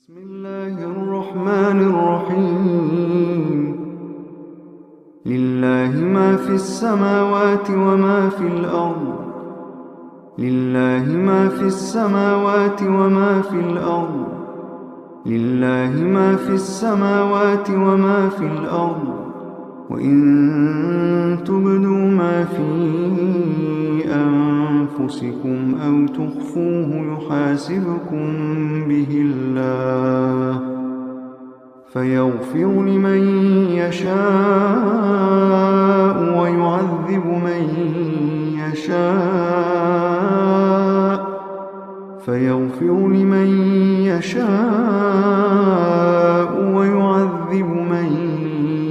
بسم الله الرحمن الرحيم لله ما في السماوات وما في الأرض لله ما في السماوات وما في الأرض لله ما في السماوات وما في الأرض وإن تبدوا ما في أنفسكم أو تخفوه يحاسبكم به الله فيغفر لمن يشاء ويعذب من يشاء فيغفر لمن يشاء ويعذب من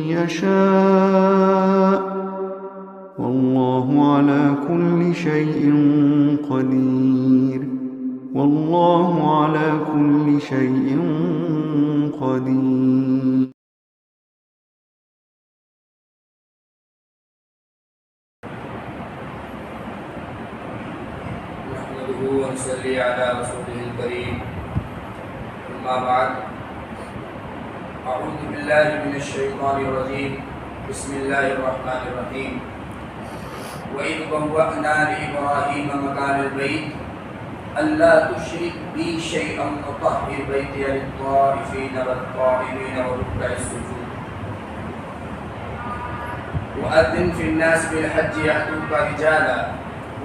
يشاء والله على كل شيء قدير والله على كل شيء قدير. نحمده ونصلي على رسوله الكريم أما بعد أعوذ بالله من الشيطان الرجيم بسم الله الرحمن الرحيم وإذ بوأنا لإبراهيم مكان البيت ألا تشرك بي شيئا وطهر بيتي للطائفين والقائمين وركع السجود وأذن في الناس بالحج يأتوك رجالا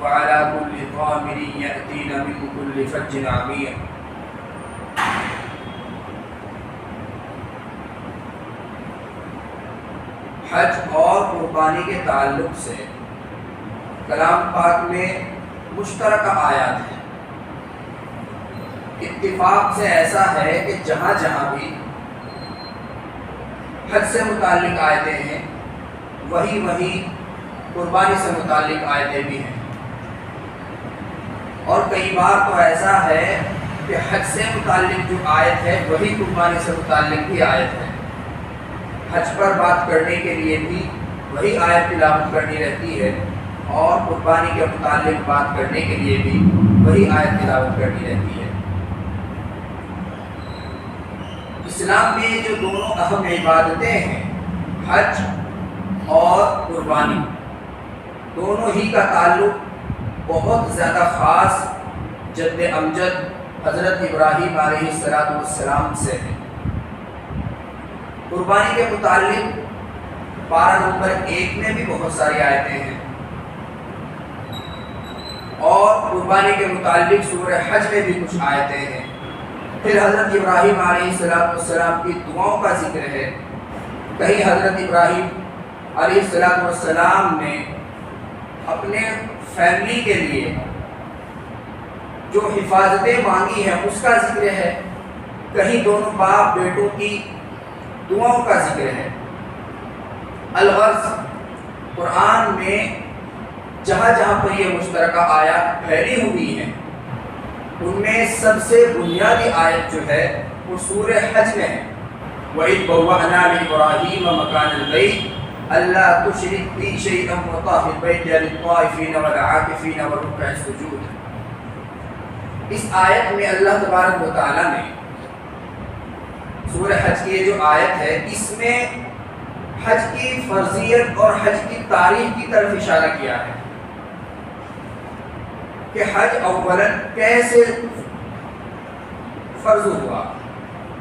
وعلى كل ضامر يأتين من كل فج عميق. حج اور قربانی کے تعلق سے کلام پاک میں مشترکہ آیات ہیں. اتفاق سے ایسا ہے کہ جہاں جہاں بھی حج سے متعلق آیتیں ہیں وہی قربانی سے متعلق آیتیں بھی ہیں. اور کئی بار تو ایسا ہے کہ حج سے متعلق جو آیت ہے وہی قربانی سے متعلق بھی آیت ہے. حج پر بات کرنے کے لیے بھی وہی آیت تلاوت کرنی رہتی ہے اور قربانی کے متعلق بات کرنے کے لیے بھی وہی آیت تلاوت کرنی رہتی ہے. اسلام میں جو دونوں اہم عبادتیں ہیں حج اور قربانی دونوں ہی کا تعلق بہت زیادہ خاص جد امجد حضرت ابراہیم علیہ السلام سے ہے. قربانی کے متعلق پارہ نمبر 1 میں بھی بہت ساری آیتیں ہیں اور قربانی کے متعلق سورہ حج میں بھی کچھ آیتیں ہیں. پھر حضرت ابراہیم علیہ السلام کی دعاؤں کا ذکر ہے. کہیں حضرت ابراہیم علیہ السلام نے اپنے فیملی کے لیے جو حفاظتیں مانگی ہیں اس کا ذکر ہے. کہیں دونوں باپ بیٹوں کی دعاؤں کا ذکر ہے. الغرض قرآن میں جہاں جہاں پر یہ مشترکہ آیات پھیلی ہوئی ہیں ان میں سب سے بنیادی آیت جو ہے وہ سورہ حج میں ہے. وَإِذْ بَوَّأْنَا لِإِبْرَاهِيمَ مَكَانَ الْبَيْتِ أَلَّا تُشْرِكْ بِي شَيْئًا وَطَهِّرْ بَيْتِيَ لِلطَّائِفِينَ وَالْعَاكِفِينَ وَرُكَّعِ السُّجُودِ. اس آیت میں اللہ تبارک و تعالی نے سورہ حج کی یہ جو آیت ہے اس میں حج کی فرضیت اور حج کی تاریخ کی طرف اشارہ کیا ہے کہ حج اولاً کیسے فرض ہوا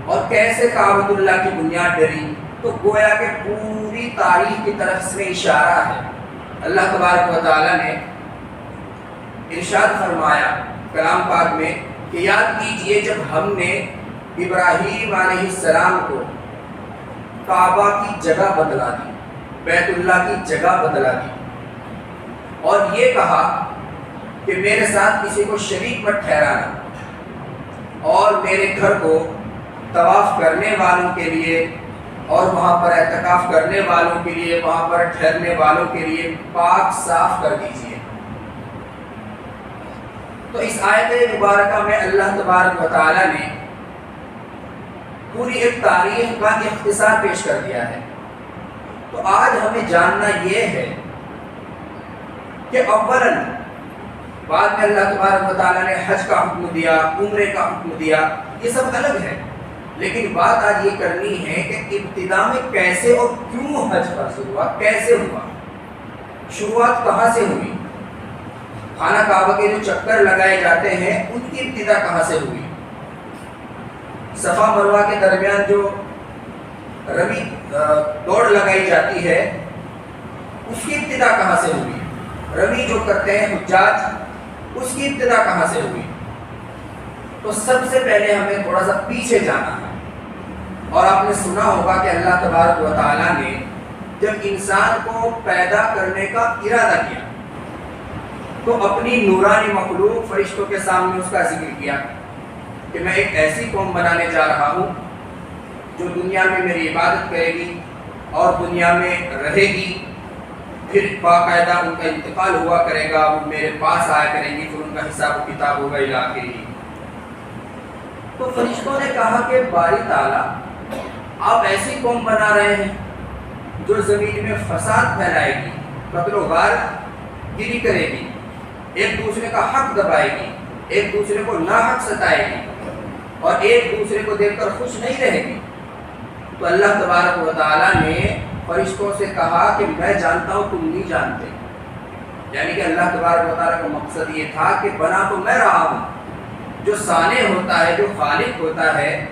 اور کیسے کعبۃ اللہ کی بنیاد ڈری. تو گویا کہ پوری تاریخ کی طرف اس میں اشارہ ہے. اللہ تبارک و تعالی نے ارشاد فرمایا کلام پاک میں کہ یاد کیجئے جب ہم نے ابراہیم علیہ السلام کو کعبہ کی جگہ بدلا دی, بیت اللہ کی جگہ بدلا دی اور یہ کہا کہ میرے ساتھ کسی کو شریک مت ٹھہرانا اور میرے گھر کو طواف کرنے والوں کے لیے اور وہاں پر اعتکاف کرنے والوں کے لیے وہاں پر ٹھہرنے والوں کے لیے پاک صاف کر دیجیے. تو اس آیت مبارکہ میں اللہ تبارک و تعالی نے پوری ایک تاریخ کا اختصار پیش کر دیا ہے. تو آج ہمیں جاننا یہ ہے کہ اولاً بعد میں اللہ تبارک و تعالیٰ نے حج کا حکم دیا, عمرے کا حکم دیا, یہ سب الگ ہے. لیکن بات آج یہ کرنی ہے کہ ابتدا میں کیسے اور کیوں حج فرض ہوا، کیسے ہوا، شروعات کہاں سے ہوئی، خانہ کعبہ کے جو چکر لگائے جاتے ہیں ان کی ابتدا کہاں سے ہوئی، صفا مروہ کے درمیان جو رمی دوڑ لگائی جاتی ہے اس کی ابتدا کہاں سے ہوئی، رمی جو کرتے ہیں حجاج اس کی ابتدا کہاں سے ہوئی۔ تو سب سے پہلے ہمیں تھوڑا سا پیچھے جانا ہے، اور آپ نے سنا ہوگا کہ اللہ تبارک و تعالیٰ نے جب انسان کو پیدا کرنے کا ارادہ کیا تو اپنی نورانی مخلوق فرشتوں کے سامنے اس کا ذکر کیا کہ میں ایک ایسی قوم بنانے جا رہا ہوں جو دنیا میں میری عبادت کرے گی اور دنیا میں رہے گی، پھر باقاعدہ ان کا انتقال ہوا کرے گا، وہ میرے پاس آیا کریں گی، پھر ان کا حساب و کتاب ہوگا الی آخرہ۔ تو فرشتوں نے کہا کہ باری تعالیٰ آپ ایسی قوم بنا رہے ہیں جو زمین میں فساد پھیلائے گی، قتل و غارت گیری کرے گی، ایک دوسرے کا حق دبائے گی، ایک دوسرے کو ناحق ستائے گی اور ایک دوسرے کو دیکھ کر خوش نہیں رہے گی۔ تو اللہ تبارک و تعالیٰ نے فرشتوں سے کہا کہ میں جانتا ہوں تم نہیں جانتے، یعنی کہ اللہ تبارک و تعالیٰ کا مقصد یہ تھا کہ بنا تو میں رہا ہوں، جو صانع ہوتا ہے، جو خالق ہوتا ہے،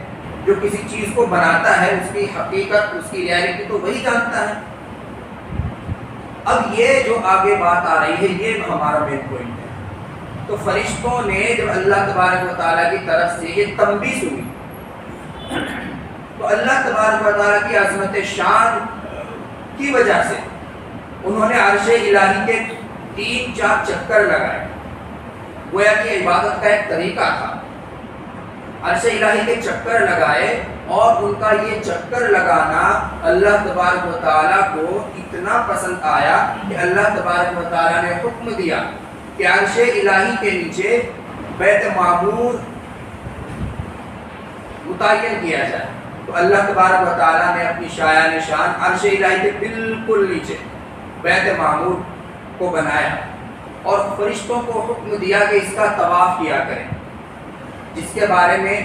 جو کسی چیز کو بناتا ہے اس کی حقیقت، اس کی ریالٹی تو وہی جانتا ہے۔ اب یہ جو آگے بات آ رہی ہے یہ ہمارا مین پوائنٹ ہے۔ تو فرشتوں نے جب اللہ تبارک و تعالیٰ کی طرف سے یہ تنبیہ سنی تو اللہ تبارک و تعالیٰ کی عظمت شان کی وجہ سے انہوں نے عرش الہی کے 3-4 چکر لگائے، گویا کہ عبادت کا ایک طریقہ تھا۔ عرش الہی کے چکر لگائے اور ان کا یہ چکر لگانا اللہ تبارک و تعالیٰ کو اتنا پسند آیا کہ اللہ تبارک و تعالیٰ نے حکم دیا کہ عرش الہی کے نیچے بیت معمور متعین کیا جائے۔ تو اللہ تبارک و تعالیٰ نے اپنی شایان شان عرش الہی کے بالکل نیچے بیت معمور کو بنایا اور فرشتوں کو حکم دیا کہ اس کا طواف کیا کریں، جس کے بارے میں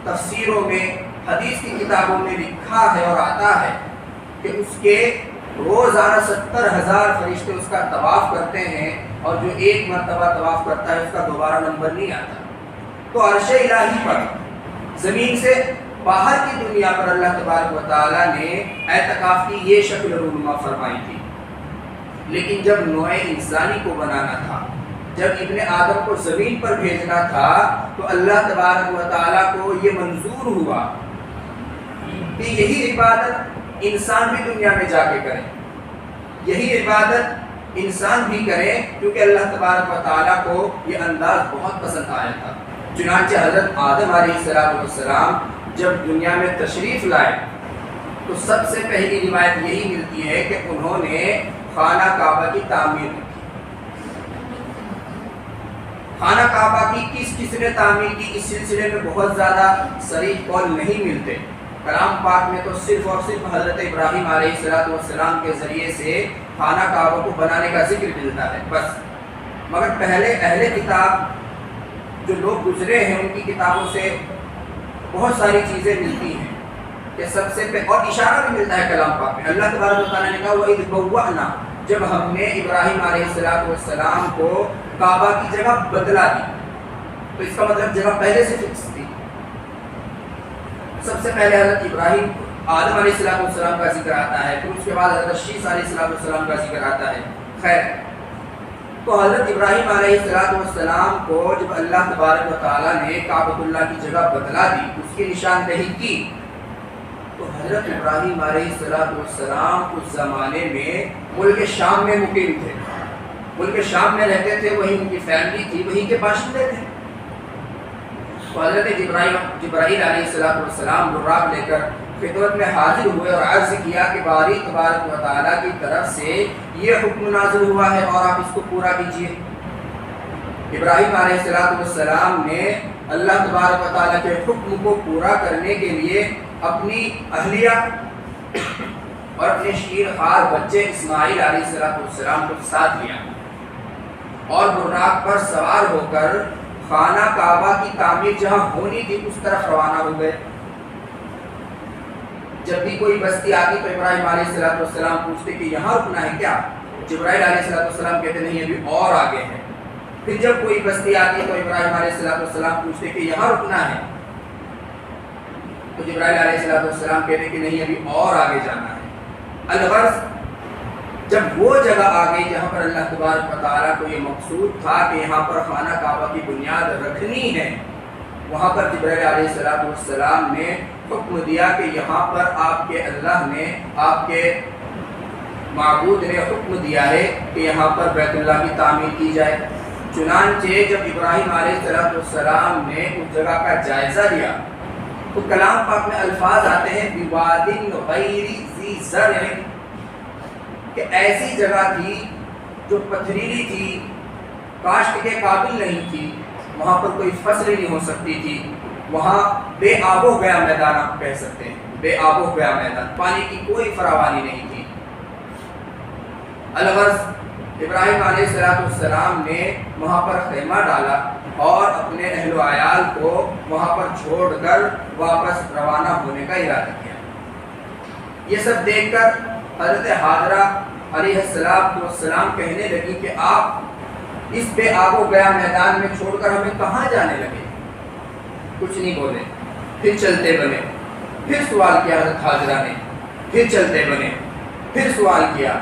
تفسیروں میں، حدیث کی کتابوں میں لکھا ہے اور آتا ہے کہ اس کے روزانہ 70,000 فرشتے اس کا طواف کرتے ہیں، اور جو ایک مرتبہ طواف کرتا ہے اس کا دوبارہ نمبر نہیں آتا۔ تو عرش الہی پر زمین سے باہر کی دنیا پر اللہ تبارک و تعالیٰ نے اعتکاف کی یہ شکل رونما فرمائی تھی، لیکن جب نوع انسانی کو بنانا تھا، جب ابن آدم کو زمین پر بھیجنا تھا تو اللہ تبارک و تعالیٰ کو یہ منظور ہوا کہ یہی عبادت انسان بھی دنیا میں جا کے کرے، یہی عبادت انسان بھی کرے، کیونکہ اللہ تبارک و تعالیٰ کو یہ انداز بہت پسند آیا تھا۔ چنانچہ حضرت آدم علیہ السلام جب دنیا میں تشریف لائے تو سب سے پہلی روایت یہی ملتی ہے کہ انہوں نے خانہ کعبہ کی تعمیر کی۔ خانہ کعبہ کی کس نے تعمیر کی، اس سلسلے میں بہت زیادہ صریح قول نہیں ملتے۔ کلام پاک میں تو صرف اور صرف حضرت ابراہیم علیہ السلام کے ذریعے سے خانہ کعبہ کو بنانے کا ذکر ملتا ہے بس، مگر پہلے اہل کتاب جو لوگ گزرے ہیں ان کی کتابوں سے بہت ساری چیزیں ملتی ہیں کہ سب سے اور اشارہ بھی ملتا ہے کلام پاک میں۔ اللہ تبارک و تعالیٰ نے کہا وَإِذْ بَوَّأْنَا، جب ہم نے ابراہیم علیہ السلام کو کعبہ کی جگہ بدلا دی، تو اس کا مطلب جگہ پہلے سے فکس تھی۔ سب سے پہلے حضرت ابراہیم آدم علیہ السلام کا ذکر آتا ہے، پھر اس کے بعد حضرت شیس علیہ السلام کا ذکر آتا ہے۔ خیر، تو حضرت ابراہیم علیہ السلام کو جب اللہ تبارک و تعالیٰ نے کعبۃ اللہ کی جگہ بدلا دی، اس کی نشاندہی کی، تو حضرت ابراہیم علیہ السلام اس زمانے میں ملک شام میں مقیم تھے، ملک شام میں رہتے تھے، وہیں ان کی فیملی تھی، وہیں کے باشندے تھے۔ تو حضرت جبرائیل علیہ السلام براق لے کر خدمت میں حاضر ہوئے اور عرض کیا کہ باری تبارک و تعالیٰ کی طرف سے یہ حکم نازل ہوا ہے اور آپ اس کو پورا کیجیے۔ ابراہیم علیہ السلام نے اللہ تبارک و تعالیٰ کے حکم کو پورا کرنے کے لیے اپنی اہلیہ اور اپنے شیر خوار بچے اسماعیل علیہ السلام کو ساتھ لیا اور براق پر سوار ہو کر خانہ کعبہ کی تعمیر جہاں ہونی تھی اس طرف روانہ ہو گئے۔ جب بھی کوئی بستی آتی تو ابراہیم علیہ السلام پوچھتے کہ یہاں رکنا ہے کیا؟ جبرائیل علیہ السلام کہتے نہیں ابھی اور آگے ہے۔ پھر جب کوئی بستی آتی تو ابراہیم علیہ السلام پوچھتے کہ یہاں رکنا ہے، تو جبرائیل علیہ السلام کہتے کہ نہیں ابھی اور آگے جانا ہے۔ الغرض جب وہ جگہ آ گئی جہاں پر اللہ تبارک و تعالیٰ کو یہ مقصود تھا کہ یہاں پر خانہ کعبہ کی بنیاد رکھنی ہے، وہاں پر جبرائیل علیہ السلام نے حکم دیا کہ یہاں پر آپ کے اللہ نے، آپ کے معبود نے حکم دیا ہے کہ یہاں پر بیت اللہ کی تعمیر کی جائے۔ چنانچہ جب ابراہیم علیہ السلام نے اس جگہ کا جائزہ لیا تو کلام پاک میں الفاظ آتے ہیں بواد غیر ذی زرع، کہ ایسی جگہ تھی جو پتھریلی تھی، کاشت کے قابل نہیں تھی، وہاں پر کوئی فصل نہیں ہو سکتی تھی، وہاں بے آب و گیا میدان آپ کہہ سکتے ہیں، بے آب و گیا میدان، پانی کی کوئی فراوانی نہیں تھی۔ الغرض ابراہیم علیہ السلام نے وہاں پر خیمہ ڈالا اور اپنے اہل و عیال کو وہاں پر چھوڑ کر واپس روانہ ہونے کا ارادہ کیا۔ یہ سب دیکھ کر حضرت حاجرہ علیہ السلام کہنے لگی کہ آپ اس بے آب و گیا میدان میں چھوڑ کر ہمیں کہاں جانے لگے؟ کچھ نہیں بولے، پھر چلتے بنے۔ پھر سوال کیا حضرت حاجرہ نے، پھر چلتے بنے، پھر سوال کیا۔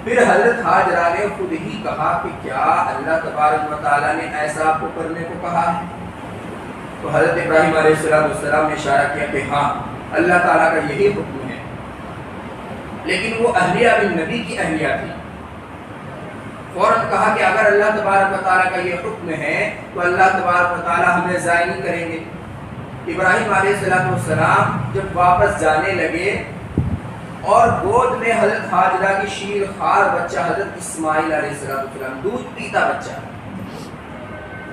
پھر حضرت حاجرہ نے خود ہی کہا کہ کیا اللہ تبارک و تعالیٰ نے ایسا آپ کو کرنے کو کہا ہے؟ تو حضرت ابراہیم علیہ السلام نے اشارہ کیا کہ ہاں اللہ تعالیٰ کا یہی حکم ہے، لیکن وہ اہلیہ بن نبی کی اہلیہ تھی۔ فوراً کہا کہ اگر اللہ تبارک و تعالیٰ کا یہ حکم ہے تو اللہ تبارک و تعالیٰ ہمیں ضائع نہیں کریں گے۔ ابراہیم علیہ السلام جب واپس جانے لگے اور گود میں حضرت حاجرہ کی شیر خوار بچہ حضرت اسماعیل علیہ السلام، دودھ پیتا بچہ،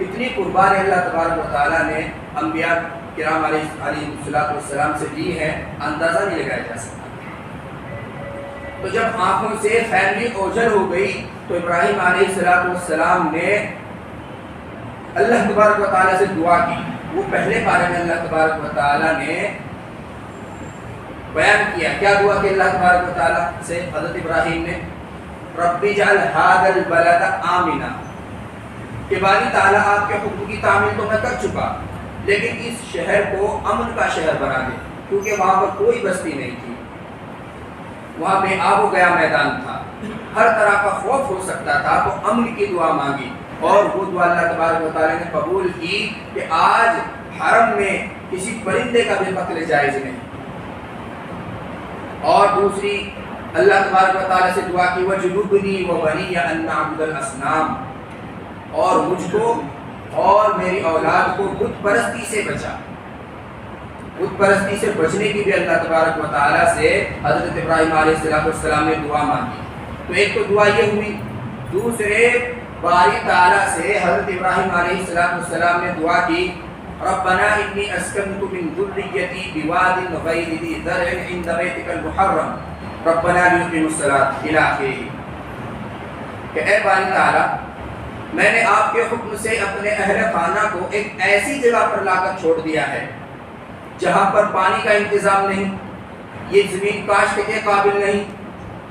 اتنی قربانی اللہ تبارک و تعالیٰ نے انبیاء کرام علیہ السلام سے لی ہے، اندازہ نہیں لگایا جا سکتا۔ تو جب آنکھوں سے فیملی اوجھل ہو گئی تو ابراہیم علیہ السلام نے اللہ تبارک و تعالیٰ سے دعا کی۔ وہ پہلے پارے میں اللہ تبارک و تعالیٰ نے بیان کیا، کیا دعا کہ اللہ تبارک و تعالیٰ سے حضرت ابراہیم نے رب اجعل ھذا البلد آمنا، کہ باری تعالیٰ آپ کے حکم کی تعمیل تو میں کر چکا، لیکن اس شہر کو امن کا شہر بنا دے، کیونکہ وہاں پر کوئی بستی نہیں تھی، وہاں بے آب و گیا میدان تھا، ہر طرح کا خوف ہو سکتا تھا، تو امن کی دعا مانگی اور وہ دعا اللہ تبارک و تعالیٰ نے قبول کی کہ آج حرم میں کسی پرندے کا بھی قتل جائز نہیں۔ اور دوسری اللہ تبارک و تعالیٰ سے دعا کی وَجْنُبْنِي وَبَنِيَّ أَن نَّعْبُدَ الْأَصْنَامَ، اور مجھ کو اور میری اولاد کو بت پرستی سے بچا۔ بت پرستی سے بچنے کی بھی اللہ تبارک و تعالیٰ سے حضرت ابراہیم علیہ السلام نے دعا مانگی۔ تو ایک تو دعا یہ ہوئی، دوسرے باری تعالیٰ سے حضرت ابراہیم علیہ السلام نے دعا کی ربنا انی اسکنت من ذریتی بواد غیر ذی زرع عند بیتک المحرم ربنا لیقیموا الصلاۃ الی آخرہ، کہ اے باری تعالیٰ میں نے آپ کے حکم سے اپنے اہل خانہ کو ایک ایسی جگہ پر لا کر چھوڑ دیا ہے جہاں پر پانی کا انتظام نہیں، یہ زمین کاشت کے قابل نہیں،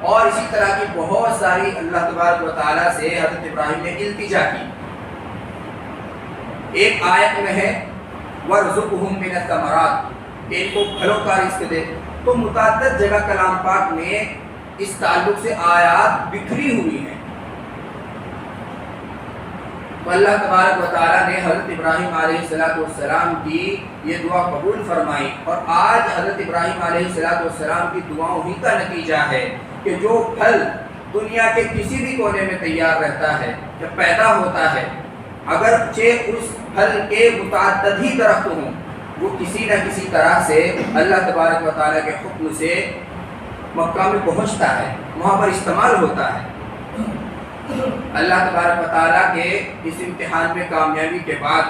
اور اسی طرح کی بہت ساری اللہ تبارک و تعالیٰ سے حضرت ابراہیم نے التجا کی۔ ایک آیت میں ہے وَارْزُقْهُم مِّنَ الثَّمَرَاتِ، ان کو پھلوں کا رزق دے۔ تو متعدد جگہ کلام پاک میں اس تعلق سے آیات بکھری ہوئی ہیں۔ تو اللہ تبارک و تعالیٰ نے حضرت ابراہیم علیہ السلام کی یہ دعا قبول فرمائی، اور آج حضرت ابراہیم علیہ السلام کی دعاؤں ہی کا نتیجہ ہے کہ جو پھل دنیا کے کسی بھی کونے میں تیار رہتا ہے، جب پیدا ہوتا ہے، اگرچہ اس پھل کے متعدد ہی درخت ہوں، وہ کسی نہ کسی طرح سے اللہ تبارک و تعالیٰ کے حکم سے مکہ میں پہنچتا ہے، وہاں پر استعمال ہوتا ہے۔ اللہ تبارک و تعالیٰ کے اس امتحان میں کامیابی کے بعد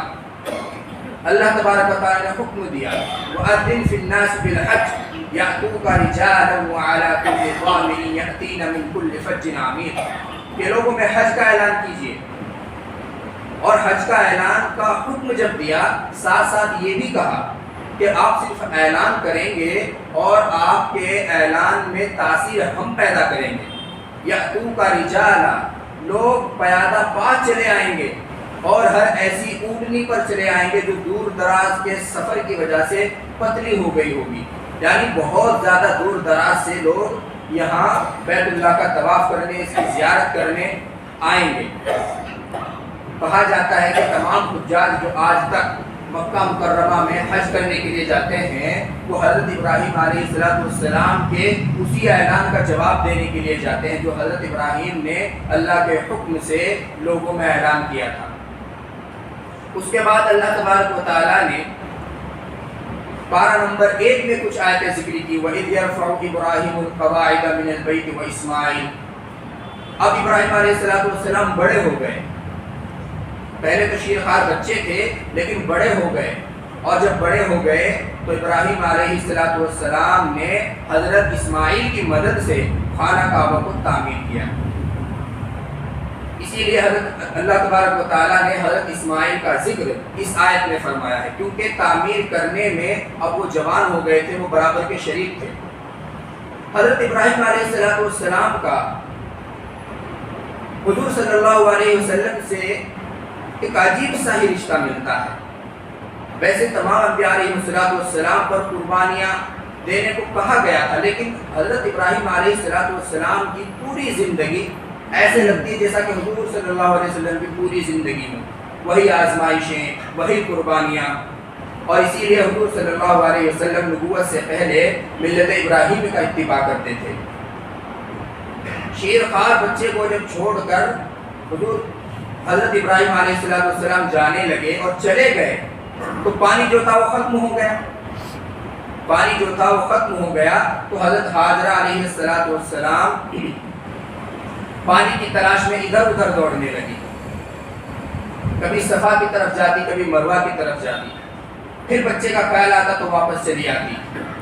اللہ تبارک و تعالیٰ نے حکم دیا وَأَذِّن فِي النَّاسِ بِالْحَجِّ يَأْتُوكَ رِجَالًا وَعَلَىٰ كُلِّ ضَامِرٍ يَأْتِينَ مِن كُلِّ فَجٍّ عَمِيقٍ، کہ لوگوں میں حج کا اعلان کیجیے، اور حج کا اعلان کا حکم جب دیا، ساتھ ساتھ یہ بھی کہا کہ آپ صرف اعلان کریں گے اور آپ کے اعلان میں تاثیر ہم پیدا کریں گے۔ یأتوک رجالا، لوگ پیادہ پا چلے آئیں گے اور ہر ایسی اونٹنی پر چلے آئیں گے جو دور دراز کے سفر کی وجہ سے پتلی ہو گئی ہوگی، یعنی بہت زیادہ دور دراز سے لوگ یہاں بیت اللہ کا طواف کرنے، اس کی زیارت کرنے آئیں گے۔ کہا جاتا ہے کہ تمام حجاج جو آج تک مکہ مکرمہ میں حج کرنے کے لیے جاتے ہیں وہ حضرت ابراہیم علیہ السلام کے اسی اعلان کا جواب دینے کے لیے جاتے ہیں جو حضرت ابراہیم نے اللہ کے حکم سے لوگوں میں اعلان کیا تھا۔ اس کے بعد اللہ تبارک و تعالیٰ نے پارہ نمبر 1 میں کچھ آیتیں ذکر کی، وَإِذْ يَرْفَعُ إِبْرَاهِيمُ الْقَوَاعِدَ مِنَ الْبَيْتِ وَإِسْمَاعِيلُ۔ اب ابراہیم علیہ السلام بڑے ہو گئے، پہلے تو شیر خوار بچے تھے لیکن بڑے ہو گئے، اور جب بڑے ہو گئے تو ابراہیم علیہ السلام نے حضرت اسماعیل کی مدد سے خانہ کعبہ کو تعمیر کیا۔ اسی لیے حضرت اللہ تبارک و تعالیٰ نے حضرت اسماعیل کا ذکر اس آیت میں فرمایا ہے، کیونکہ تعمیر کرنے میں اب وہ جوان ہو گئے تھے، وہ برابر کے شریک تھے۔ حضرت ابراہیم علیہ السلام کا حضور صلی اللہ علیہ وسلم سے ایک عجیب سا ہی رشتہ ملتا ہے۔ ویسے تمام انبیاء علیہ السلام پر قربانیاں دینے کو کہا گیا تھا، لیکن حضرت ابراہیم علیہ السلام کی پوری زندگی ایسے لگتی ہے جیسا کہ حضور صلی اللہ علیہ وسلم کی پوری زندگی میں وہی آزمائشیں، وہی قربانیاں، اور اسی لیے حضور صلی اللہ علیہ وسلم نبوت سے پہلے ملت ابراہیم کا اتباع کرتے تھے۔ شیر خوار بچے کو جب چھوڑ کر حضور حضرت ابراہیم علیہ السلام جانے لگے اور چلے گئے تو پانی جو تھا وہ ختم ہو گیا، پانی جو تھا وہ ختم ہو گیا تو حضرت حاجرہ علیہ السلام پانی کی تلاش میں ادھر ادھر دوڑنے لگی، کبھی صفا کی طرف جاتی، کبھی مروہ کی طرف جاتی، پھر بچے کا خیال آتا تو واپس چلی آتی۔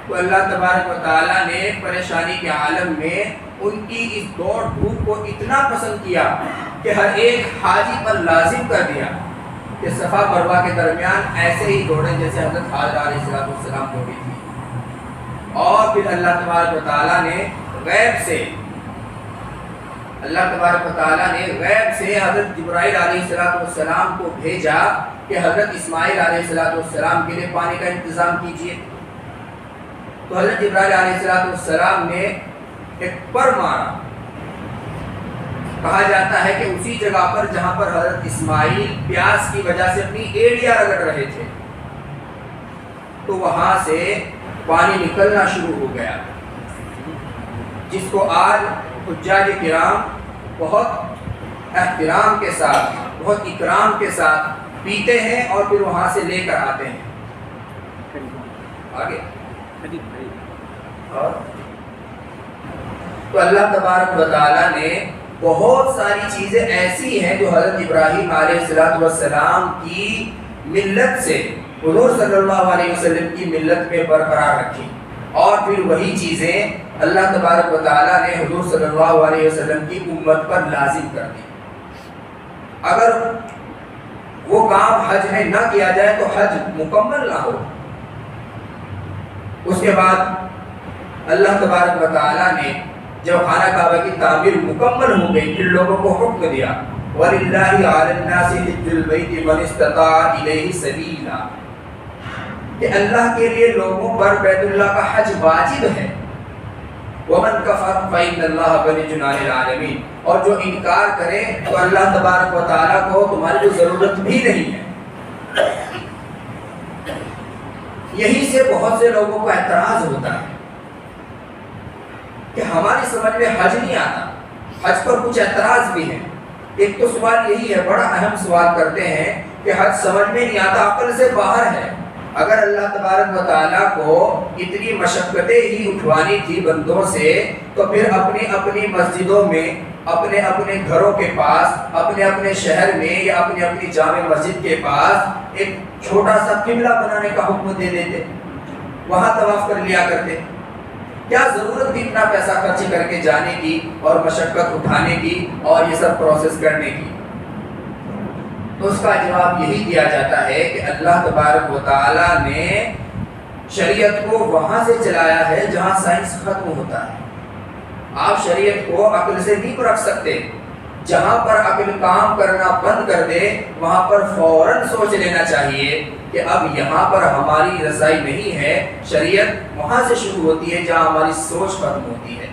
تو اللہ تبارک و تعالیٰ نے پریشانی کے عالم میں ان کی اس دوڑ دھوپ کو اتنا پسند کیا کہ ہر ایک حاجی پر لازم کر دیا کہ صفا مروہ کے درمیان ایسے ہی دوڑیں جیسے حضرت حاجرہ علیہ السلام دوڑی تھی۔ اور پھر اللہ تبارک و تعالیٰ نے غیب سے حضرت جبرائیل علیہ السلام کو بھیجا کہ حضرت اسماعیل علیہ السلام کے لیے پانی کا انتظام کیجیے۔ تو حضرت جبرائیل علیہ السلام نے ایک پر مارا، کہا جاتا ہے کہ اسی جگہ پر جہاں پر حضرت اسماعیل پیاس کی وجہ سے اپنی ایڑیاں رگڑ رہے تھے، تو وہاں سے پانی نکلنا شروع ہو گیا، جس کو آج حجاج کرام بہت احترام کے ساتھ، بہت اکرام کے ساتھ پیتے ہیں اور پھر وہاں سے لے کر آتے ہیں۔ آگے اور تو اللہ تبارک و تعالیٰ نے بہت ساری چیزیں ایسی ہیں جو حضرت ابراہیم علیہ السلام کی ملت سے حضور صلی اللہ علیہ وسلم کی ملت میں برقرار رکھی، اور پھر وہی چیزیں اللہ تبارک و تعالیٰ نے حضور صلی اللہ علیہ وسلم کی امت پر لازم کر دی۔ اگر وہ کام حج میں نہ کیا جائے تو حج مکمل نہ ہو۔ اس کے بعد اللہ تبارک و تعالیٰ نے جب خانہ کعبہ کی تعمیر مکمل ہو گئی، پھر لوگوں کو حکم دیا وَلِلَّهِ عَلَى النَّاسِ حِجُّ الْبَيْتِ مَنِ اسْتَطَاعَ إِلَيْهِ سَبِيلًا، کہ اللہ کے لیے لوگوں پر بیت اللہ کا حج واجب ہے۔ وَمَنْ كَفَرَ فَإِنَّ اللَّهَ غَنِيٌّ عَنِ الْعَالَمِينَ، اور جو انکار کرے تو اللہ تبارک و تعالیٰ کو تمہاری جو ضرورت بھی نہیں ہے۔ یہی سے بہت سے لوگوں کو اعتراض ہوتا ہے کہ ہماری سمجھ میں حج نہیں آتا، حج پر کچھ اعتراض بھی ہیں۔ ایک تو سوال یہی ہے، بڑا اہم سوال کرتے ہیں کہ حج سمجھ میں نہیں آتا، عقل سے باہر ہے۔ اگر اللہ تبارک و تعالیٰ کو اتنی مشقتیں ہی اٹھوانی تھی بندوں سے، تو پھر اپنی اپنی مسجدوں میں، اپنے اپنے گھروں کے پاس، اپنے اپنے شہر میں یا اپنی اپنی جامع مسجد کے پاس ایک چھوٹا سا قبلہ بنانے کا حکم دے دیتے، وہاں طواف کر لیا کرتے۔ کیا ضرورت تھی اتنا پیسہ خرچ کر کے جانے کی اور مشقت اٹھانے کی اور یہ سب پروسیس کرنے کی؟ تو اس کا جواب یہی دیا جاتا ہے کہ اللہ تبارک و تعالیٰ نے شریعت کو وہاں سے چلایا ہے جہاں سائنس ختم ہوتا ہے۔ آپ شریعت کو عقل سے نہیں رکھ سکتے، جہاں پر عقل کام کرنا بند کر دے وہاں پر فوراً سوچ لینا چاہیے کہ اب یہاں پر ہماری رسائی نہیں ہے۔ شریعت وہاں سے شروع ہوتی ہے جہاں ہماری سوچ ختم ہوتی ہے۔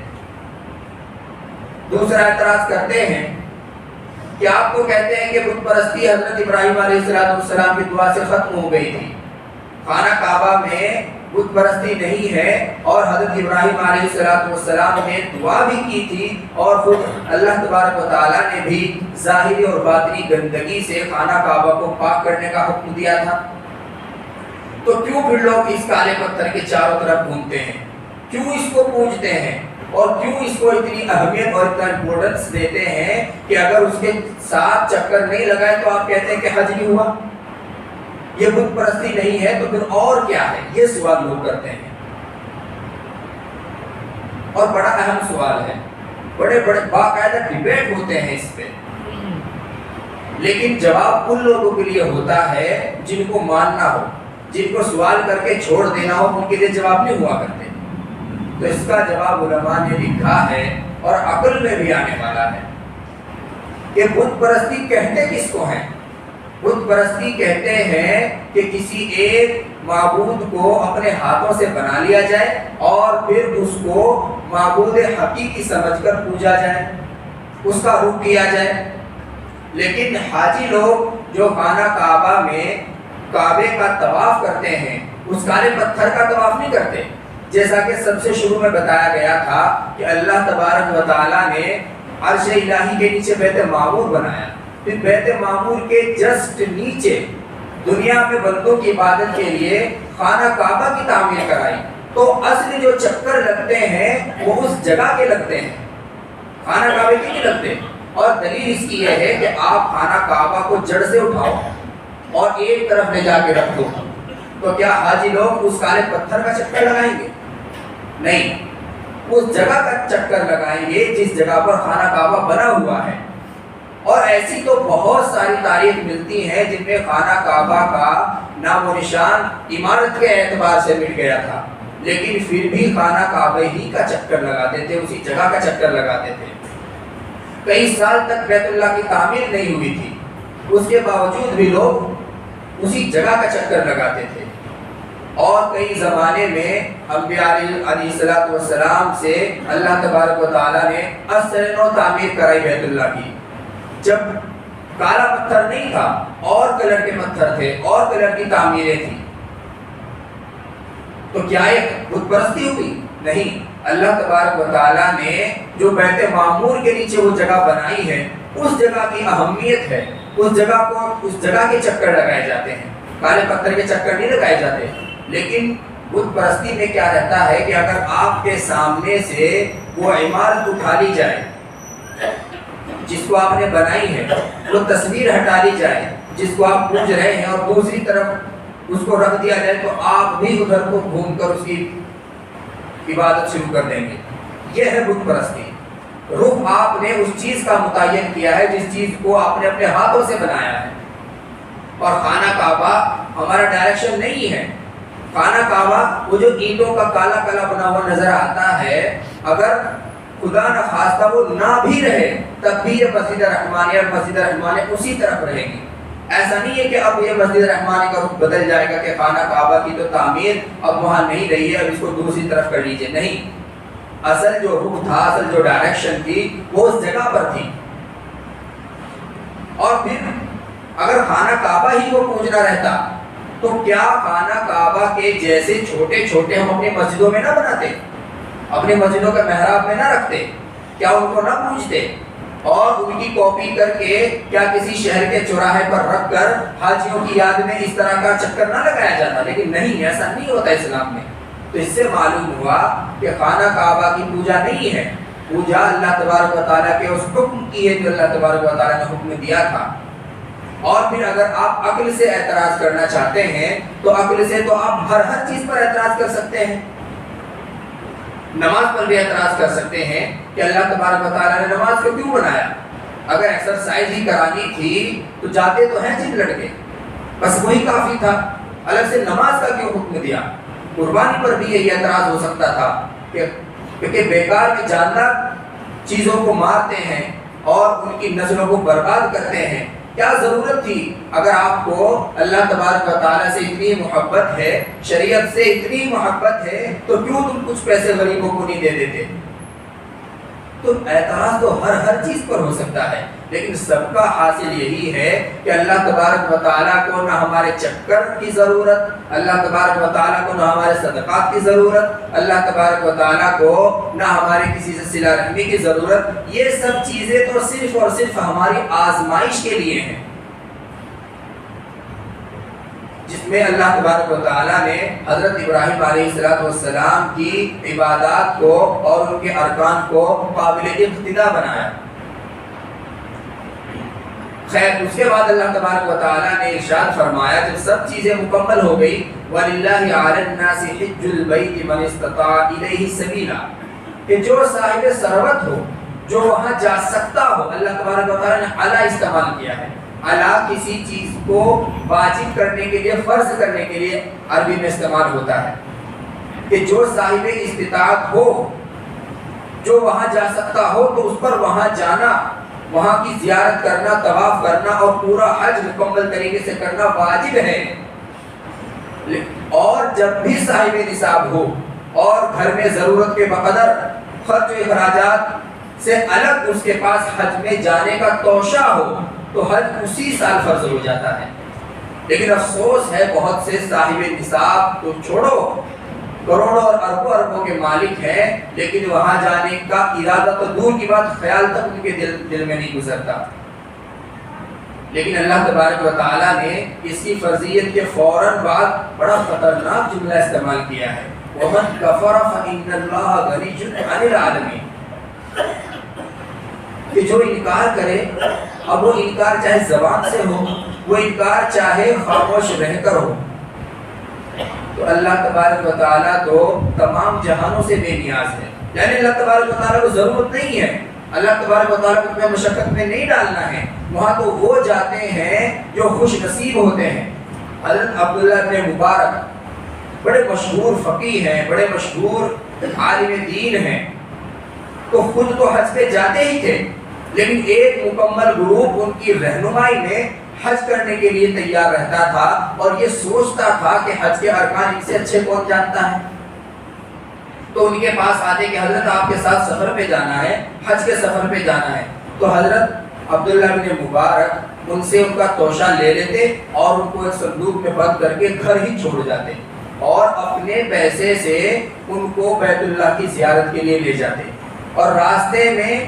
دوسرا اعتراض کرتے ہیں کہ آپ کو کہتے ہیں کہ بت پرستی حضرت ابراہیم علیہ السلام کی دعا سے ختم ہو گئی تھی، خانہ کعبہ میں بت پرستی نہیں ہے، اور حضرت ابراہیم علیہ السلام نے دعا بھی کی تھی، اور خود اللہ تبارک و تعالیٰ نے بھی ظاہری اور باطنی گندگی سے خانہ کعبہ کو پاک کرنے کا حکم دیا تھا۔ تو کیوں پھر لوگ اس کالے پتھر کے چاروں طرف گھومتے ہیں، کیوں اس کو پوجتے ہیں، اور کیوں اس کو اتنی اہمیت اور اتنا امپورٹنس دیتے ہیں کہ اگر اس کے ساتھ چکر نہیں لگائے تو آپ کہتے ہیں کہ حج نہیں ہوا؟ یہ بت پرستی نہیں ہے تو پھر اور کیا ہے؟ یہ سوال لوگ کرتے ہیں، اور بڑا اہم سوال ہے، بڑے بڑے باقاعدہ ڈیبیٹ ہوتے ہیں اس پہ، لیکن جواب ان لوگوں کے لیے ہوتا ہے جن کو ماننا ہو، جن کو سوال کر کے چھوڑ دینا ہو، ان کے لیے جواب نہیں ہوا کرتے۔ تو اس کا جواب علماء نے لکھا ہے اور عقل میں بھی آنے والا ہے کہ بت پرستی کہتے کس کو ہیں؟ بت پرستی کہتے ہیں کہ کسی ایک معبود کو اپنے ہاتھوں سے بنا لیا جائے اور پھر اس کو معبود حقیقی سمجھ کر پوجا جائے، اس کا رخ کیا جائے۔ لیکن حاجی لوگ جو خانہ کعبہ میں کعبے کا طواف کرتے ہیں اس کالے پتھر کا طواف نہیں کرتے، جیسا کہ سب سے شروع میں بتایا گیا تھا کہ اللہ تبارک و تعالیٰ نے عرش الہی کے نیچے بیت معمور بنایا، پھر بیت معمور کے جسٹ نیچے دنیا میں بندوں کی عبادت کے لیے خانہ کعبہ کی تعمیر کرائی۔ تو اصل جو چکر لگتے ہیں وہ اس جگہ کے لگتے ہیں، خانہ کعبے کے نہیں لگتے۔ اور دلیل اس کی یہ ہے کہ آپ خانہ کعبہ کو جڑ سے اٹھاؤ اور ایک طرف لے جا کے رکھ دو، تو کیا حاجی لوگ اس کالے پتھر کا چکر لگائیں گے؟ نہیں، اس جگہ کا چکر لگائیں گے جس جگہ پر خانہ کعبہ بنا ہوا ہے۔ اور ایسی تو بہت ساری تاریخ ملتی ہیں جن میں خانہ کعبہ کا نام و نشان عمارت کے اعتبار سے مٹ گیا تھا، لیکن پھر بھی خانہ کعبہ ہی کا چکر لگاتے تھے، اسی جگہ کا چکر لگاتے تھے۔ کئی سال تک بیت اللہ کی تعمیر نہیں ہوئی تھی، اس کے باوجود بھی لوگ اسی جگہ کا چکر لگاتے تھے۔ اور کئی زمانے میں انبیاء علیہ السلام سے اللہ تبارک و تعالیٰ نے اصل نو تعمیر کرائی بیت اللہ کی، جب کالا پتھر نہیں تھا، اور کلر کے پتھر تھے، اور کلر کی تعمیریں تھیں۔ تو کیا یہ بت پرستی ہوئی؟ نہیں، اللہ تبارک و تعالیٰ نے جو بیت معمور کے نیچے وہ جگہ بنائی ہے اس جگہ کی اہمیت ہے، اس جگہ کے چکر لگائے جاتے ہیں، کالے پتھر کے چکر نہیں لگائے جاتے۔ لیکن بت پرستی میں کیا رہتا ہے کہ اگر آپ کے سامنے سے وہ عمارت اٹھا لی جائے جس کو آپ نے بنائی ہے، وہ تصویر ہٹا لی جائے جس کو آپ پوج رہے ہیں، اور دوسری طرف اس کو رکھ دیا جائے، تو آپ بھی ادھر کو گھوم کر اس کی عبادت شروع کر دیں گے۔ یہ ہے بت پرستی۔ رخ آپ نے اس چیز کا متعین کیا ہے جس چیز کو آپ نے اپنے ہاتھوں سے بنایا ہے، اور خانہ کعبہ ہمارا ڈائریکشن نہیں ہے۔ خانہ کعبہ وہ جو اینٹوں کا کالا کالا بنا ہوا نظر آتا ہے، اگر خدا نہ خواستہ وہ نہ بھی رہے تب بھی یہ مسجد رحمانیہ اور مسجد رحمانیہ اسی طرف رہے گی۔ ایسا نہیں ہے کہ اب یہ مسجد رحمانی کا رخ بدل جائے گا کہ خانہ کعبہ کی تو تعمیر اب وہاں نہیں رہی ہے، اب اس کو دوسری طرف کر لیجیے، نہیں، اصل جو رخ تھا، اصل جو ڈائریکشن تھی وہ اس جگہ پر تھی۔ اور پھر اگر خانہ کعبہ ہی کو پوجنا رہتا تو کیا خانہ کعبہ کے جیسے چھوٹے چھوٹے ہم اپنی مسجدوں میں نہ بناتے، اپنی مسجدوں کے محراب میں نہ رکھتے؟ کیا ان کو نہ پوجتے اور ان کی کاپی کر کے کیا کسی شہر کے چوراہے پر رکھ کر حاجیوں کی یاد میں اس طرح کا چکر نہ لگایا جاتا؟ لیکن نہیں، ایسا نہیں ہوتا اسلام میں۔ تو اس سے معلوم ہوا کہ خانہ کعبہ کی پوجا نہیں ہے، پوجا اللہ تبارک و تعالیٰ کے اس حکم کی ہے جو اللہ تبارک و تعالیٰ نے حکم دیا تھا۔ اور پھر اگر آپ عقل سے اعتراض کرنا چاہتے ہیں تو عقل سے تو آپ ہر چیز پر اعتراض کر سکتے ہیں، نماز پر بھی اعتراض کر سکتے ہیں کہ اللہ تبارک و تعالیٰ نے نماز کو کیوں بنایا، اگر ایکسرسائز ہی کرانی تھی تو جاتے تو ہیں جن لڑکے، بس وہی کافی تھا، الگ سے نماز کا کیوں حکم دیا؟ قربانی پر بھی یہی اعتراض ہو سکتا تھا کہ بیکار کے جاندار چیزوں کو مارتے ہیں اور ان کی نسلوں کو برباد کرتے ہیں، کیا ضرورت تھی؟ اگر آپ کو اللہ تبارک و تعالیٰ سے اتنی محبت ہے، شریعت سے اتنی محبت ہے، تو کیوں تم کچھ پیسے غریبوں کو نہیں دے دیتے؟ تو اعتراض تو ہر چیز پر ہو سکتا ہے، لیکن سب کا حاصل یہی ہے کہ اللہ تبارک و تعالیٰ کو نہ ہمارے چکر کی ضرورت، اللہ تبارک و تعالیٰ کو نہ ہمارے صدقات کی ضرورت، اللہ تبارک و تعالیٰ کو نہ ہمارے کسی سے صلہ رحمی کی ضرورت۔ یہ سب چیزیں تو صرف اور صرف ہماری آزمائش کے لیے ہیں، جس میں اللہ تبارک و تعالیٰ نے حضرت ابراہیم علیہ السلام کی عبادات کو اور ان کے ارکان کو قابل اقتداء بنایا۔ خیر، اس کے بعد اللہ تبارک و تعالیٰ نے ارشاد فرمایا جب سب چیزیں مکمل ہو گئی، وَلِلَّهِ عَلَى النَّاسِ حِجُّ الْبَيْتِ مَنِ اسْتَطَاعَ إِلَيْهِ سَبِيلًا، کہ جو صاحب ثروت ہو، جو وہاں جا سکتا ہو۔ اللہ تبارک و تعالیٰ نے علی استعمال کیا ہے، علی کسی چیز کو واجب کرنے کے لیے، فرض کرنے کے لیے عربی میں استعمال ہوتا ہے، کہ جو صاحب استطاعت ہو، جو وہاں جا سکتا ہو، تو اس پر وہاں جانا، وہاں کی زیارت کرنا، طواف کرنا اور پورا حج مکمل طریقے سے کرنا واجب ہے۔ اور جب بھی صاحب نصاب ہو اور گھر میں ضرورت کے بقدر خرچ و اخراجات سے الگ اس کے پاس حج میں جانے کا توشہ ہو، تو حج اسی سال فرض ہو جاتا ہے۔ لیکن افسوس ہے بہت سے صاحب نصاب تو چھوڑو، کروڑوں اور اربوں کے مالک ہیں، لیکن وہاں جانے کا ارادہ تو دور کی بات، خیال تک ان کے دل میں نہیں گزرتا۔ لیکن اللہ تبارک و تعالیٰ نے اس کی فرضیت کے فوراً بعد بڑا خطرناک جملہ استعمال کیا ہے، وَمَنْ كَفَرَ فَإِنَّ اللَّهَ غَنِيٌّ عَنِ الْعَالَمِينَ، کہ جو انکار کرے، اب وہ انکار چاہے زبان سے ہو، وہ انکار چاہے خاموش رہ کر ہو، تو اللہ تبارک و تعالیٰ تو تمام جہانوں سے بے نیاز ہے۔ یعنی اللہ تبارک و تعالیٰ کو ضرورت نہیں ہے، اللہ تبارک و تعالیٰ کو اپنے مشقت میں نہیں ڈالنا ہے، وہاں تو وہ جاتے ہیں جو خوش نصیب ہوتے ہیں۔ حضرت عبداللہ بن مبارک بڑے مشہور فقیہ ہیں، بڑے مشہور عالم دین ہیں، تو خود تو حج پہ جاتے ہی تھے، لیکن ایک مکمل گروپ ان کی رہنمائی میں حج کرنے کے لیے تیار رہتا تھا اور یہ سوچتا تھا کہ حج کے ارکان ان سے اچھے کون جانتا ہے، تو ان کے پاس آتے کہ حضرت آپ کے ساتھ سفر پہ جانا ہے، حج کے سفر پہ جانا ہے، تو حضرت عبداللہ بن مبارک ان سے ان کا توشہ لے لیتے اور ان کو ایک صندوق میں بند کر کے گھر ہی چھوڑ جاتے اور اپنے پیسے سے ان کو بیت اللہ کی زیارت کے لیے لے جاتے، اور راستے میں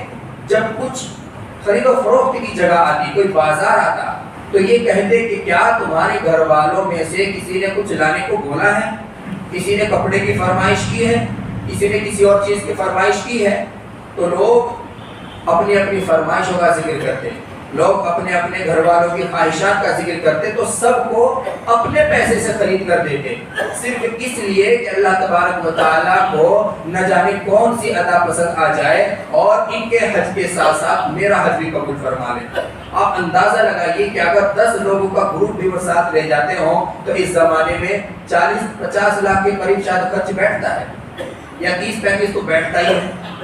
جب کچھ خرید و فروخت کی جگہ آتی، کوئی بازار آتا، تو یہ کہتے کہ کیا تمہارے گھر والوں میں سے کسی نے کچھ لانے کو بولا ہے، کسی نے کپڑے کی فرمائش کی ہے، کسی نے کسی اور چیز کی فرمائش کی ہے؟ تو لوگ اپنی اپنی فرمائشوں کا ذکر کرتے، لوگ اپنے اپنے گھر والوں کی خواہشات کا ذکر کرتے، تو سب کو اپنے پیسے سے خرید کر دیتے، صرف اس لیے کہ اللہ تبارک و تعالیٰ کو نہ جانے کون سی عطا پسند آ جائے اور ان کے حج کے ساتھ ساتھ میرا حج بھی قبول فرما لے۔ آپ اندازہ لگائیے کہ اگر 10 لوگوں کا گروپ بھی وہ ساتھ لے جاتے ہوں تو اس زمانے میں 40-50 لاکھ کے قریب شاید خرچ بیٹھتا ہے، یا 30-35 تو بیٹھتا ہی ہے۔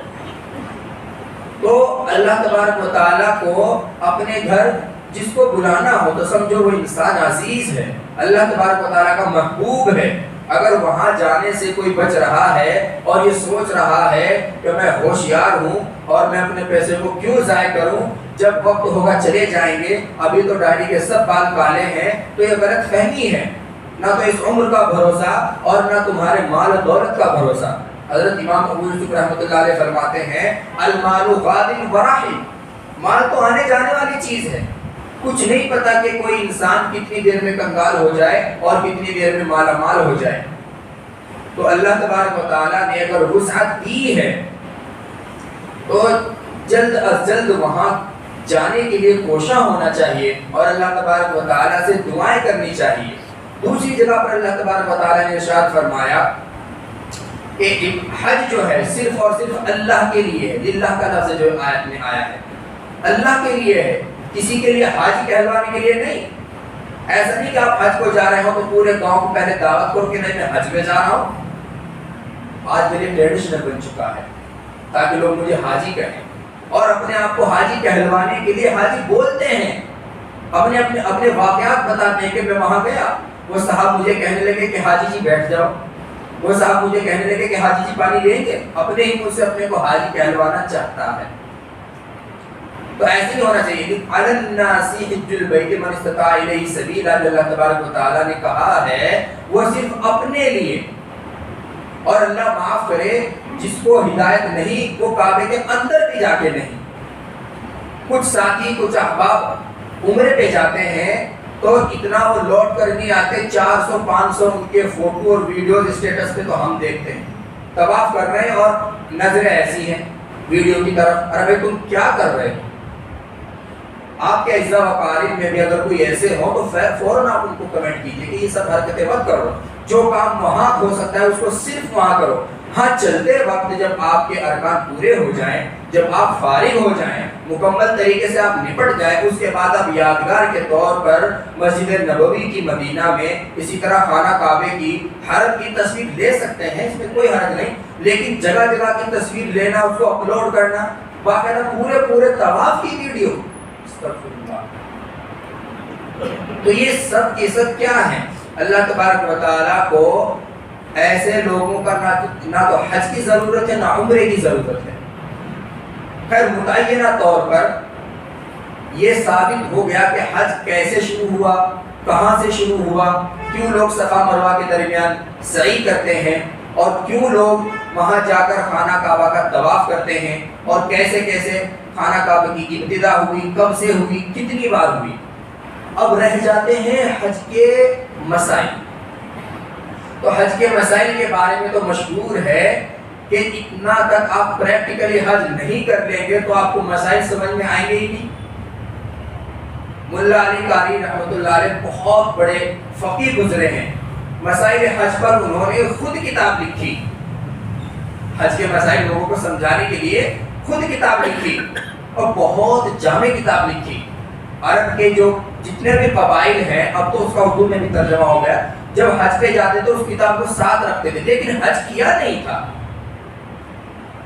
تو اللہ تبارک و تعالیٰ کو اپنے گھر جس کو بلانا ہو تو سمجھو وہ انسان عزیز ہے، اللہ تبارک و تعالیٰ کا محبوب ہے، اگر وہاں جانے سے کوئی بچ رہا ہے اور یہ سوچ رہا ہے کہ میں ہوشیار ہوں اور میں اپنے پیسے کو کیوں ضائع کروں، جب وقت ہوگا چلے جائیں گے، ابھی تو ڈاڑی کے سب بال کالے ہیں، تو یہ غلط فہمی ہے، نہ تو اس عمر کا بھروسہ اور نہ تمہارے مال و دولت کا بھروسہ۔ حضرت امام ابو یوسف رحمۃ اللہ علیہ فرماتے ہیں المال غاد وراحل، مال تو آنے جانے والی چیز ہے، کچھ نہیں پتا کہ کوئی انسان کتنی دیر میں کنگال ہو جائے اور کتنی دیر میں مالا مال ہو جائے۔ تو اللہ تبارک و تعالیٰ نے اگر وسعت دی ہے تو جلد از جلد وہاں جانے کے لیے کوشاں ہونا چاہیے اور اللہ تبارک و تعالیٰ سے دعائیں کرنی چاہیے۔ دوسری جگہ پر اللہ تبارک و تعالیٰ نے ارشاد فرمایا کہ حج جو ہے صرف اور صرف اللہ کے لیے ہے، للہ کا لفظ جو آیت میں آیا ہے، اللہ کے لیے ہے، کسی کے لیے حاجی کہلوانے کے لیے نہیں۔ ایسا نہیں کہ آپ حج کو جا رہے ہو تو پورے گاؤں کو پہلے دعوت کرو کہ نہیں میں حج میں جا رہا ہوں۔ آج میرے ٹریڈیشنل بن چکا ہے تاکہ لوگ مجھے حاجی کہیں اور اپنے آپ کو حاجی کہلوانے کے لیے حاجی بولتے ہیں، اپنے واقعات بتاتے ہیں کہ میں وہاں گیا، وہ صاحب مجھے کہنے لگے کہ حاجی جی بیٹھ جاؤ، وہ صاحب مجھے کہنے لگے کہ حاجی جی پانی لیں گے، اپنے ہی منہ سے اپنے کو حاجی کہلوانا چاہتا ہے۔ تو ایسے ہی ہونا چاہیے۔ علی الناس حج البیت من استطاع الیہ سبیلا، جو اللہ تبارک و تعالیٰ نے کہا ہے وہ صرف اپنے لیے، اور اللہ معاف کرے جس کو ہدایت نہیں وہ کعبے کے اندر بھی جا کے نہیں۔ کچھ ساتھی کچھ احباب عمرے پہ جاتے ہیں تو اتنا وہ لوٹ کر نہیں آتے، 400-500 ان کے فوٹو اور ویڈیوز اسٹیٹس پہ تو ہم دیکھتے ہیں، طواف کر رہے ہیں اور نظریں ایسی ہیں ویڈیو کی طرف، ارے بھائی تم کیا کر رہے ہو؟ آپ کے اعزاء و اقارب میں بھی اگر کوئی ایسے ہو تو فوراً آپ ان کو کمنٹ کیجئے کہ یہ سب حرکتیں مت کرو، جو کام وہاں ہو سکتا ہے اس کو صرف وہاں کرو۔ ہاں چلتے وقت جب آپ کے ارکان پورے ہو جائیں، جب آپ فارغ ہو جائیں، مکمل طریقے سے آپ نپٹ جائیں، اس کے بعد آپ یادگار کے طور پر مسجد نبوی کی مدینہ میں، اسی طرح خانہ کعبے کی حرم کی تصویر لے سکتے ہیں، اس میں کوئی حرج نہیں، لیکن جگہ جگہ کی تصویر لینا، اس کو اپلوڈ کرنا، باقاعدہ پورے طواف کی ویڈیو، تو یہ سب کی سب کیا ہے؟ اللہ تبارک و تعالیٰ کو ایسے لوگوں کا نہ تو حج کی ضرورت ہے نہ عمرے کی ضرورت ہے۔ خیر متعینہ طور پر یہ ثابت ہو گیا کہ حج کیسے شروع ہوا، کہاں سے شروع ہوا، کیوں لوگ صفا مروہ کے درمیان سعی کرتے ہیں، اور کیوں لوگ وہاں جا کر خانہ کعبہ کا طواف کرتے ہیں، اور کیسے کیسے خانہ کعبہ کی ابتدا ہوئی، کب سے ہوئی، کتنی بار ہوئی۔ اب رہ جاتے ہیں حج کے مسائل۔ تو حج کے مسائل کے بارے میں تو مشہور ہے کہ اتنا تک آپ پریکٹیکلی حج نہیں کر لیں گے تو آپ کو مسائل سمجھ میں آئیں گے ہی نہیں۔ ملا علی قاری رحمۃ اللہ علیہ بہت بڑے فقیہ گزرے ہیں، مسائل حج پر انہوں نے خود کتاب لکھی، حج کے مسائل لوگوں کو سمجھانے کے لیے خود کتاب لکھی، اور بہت جامع کتاب لکھی۔ عرب کے جو جتنے بھی قبائل ہیں، اب تو اس کا اردو میں بھی ترجمہ ہو گیا، جب حج پہ جاتے تو اس کتاب کو ساتھ رکھتے تھے، لیکن حج کیا نہیں تھا۔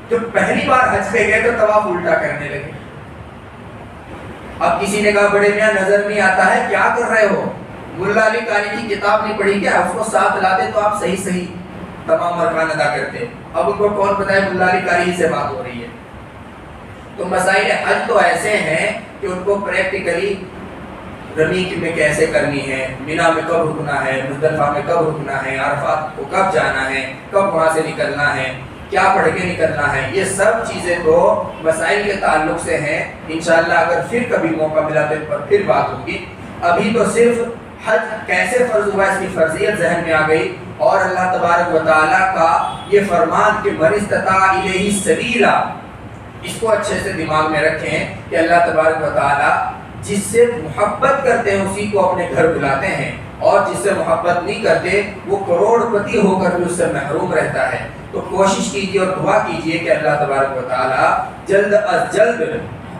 جب پہلی بار حج پہ گئے تو طواف الٹا کرنے لگے۔ اب کسی نے کہا بڑے میاں نظر نہیں آتا ہے، کیا کر رہے ہو؟ ملا علی قاری کی کتاب نہیں پڑھی کیا؟ اس کو ساتھ لاتے تو آپ صحیح تمام ارکان ادا کرتے۔ اب ان کو کون پتہ ہے ملا علی قاری سے بات ہو رہی ہے۔ تو مسائل حج تو ایسے ہیں کہ ان کو پریکٹیکلی رمی میں کیسے کرنی ہے، مینا میں کب رکنا ہے، مزدلفہ میں کب رکنا ہے، عرفات کو کب جانا ہے، کب وہاں سے نکلنا ہے، کیا پڑھ کے نکلنا ہے، یہ سب چیزیں تو مسائل کے تعلق سے ہیں۔ انشاءاللہ اگر پھر کبھی موقع ملا تو پھر بات ہوگی۔ ابھی تو صرف حج کیسے فرض ہوا اس کی فرضیت ذہن میں آ گئی، اور اللہ تبارک و تعالیٰ کا یہ فرمان کہ من استطاع الیہ سبیلا، اس کو اچھے سے دماغ میں رکھیں کہ اللہ تبارک و تعالیٰ جس سے محبت کرتے ہیں اسی کو اپنے گھر بلاتے ہیں، اور جس سے محبت نہیں کرتے وہ کروڑ پتی ہو کر بھی اس سے محروم رہتا ہے۔ تو کوشش کیجیے اور دعا کیجیے کہ اللہ تبارک و تعالیٰ جلد از جلد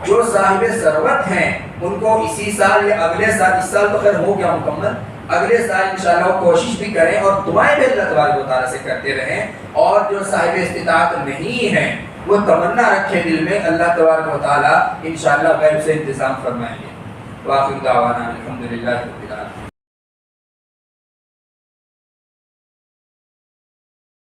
جو صاحب ثروت ہیں ان کو اسی سال یا اگلے سال، اس سال تو خیر ہو گیا مکمل، اگلے سال انشاءاللہ وہ کوشش بھی کریں اور دعائیں بھی اللہ تبارک و تعالیٰ سے کرتے رہیں، اور جو صاحب استطاعت نہیں ہیں وہ تمنا رکھے دل میں، اللہ تبارک و تعالیٰ انشاءاللہ غیب سے انتظام فرمائیں گے۔ وآخر دعوانا الحمدللہ رب العالمین۔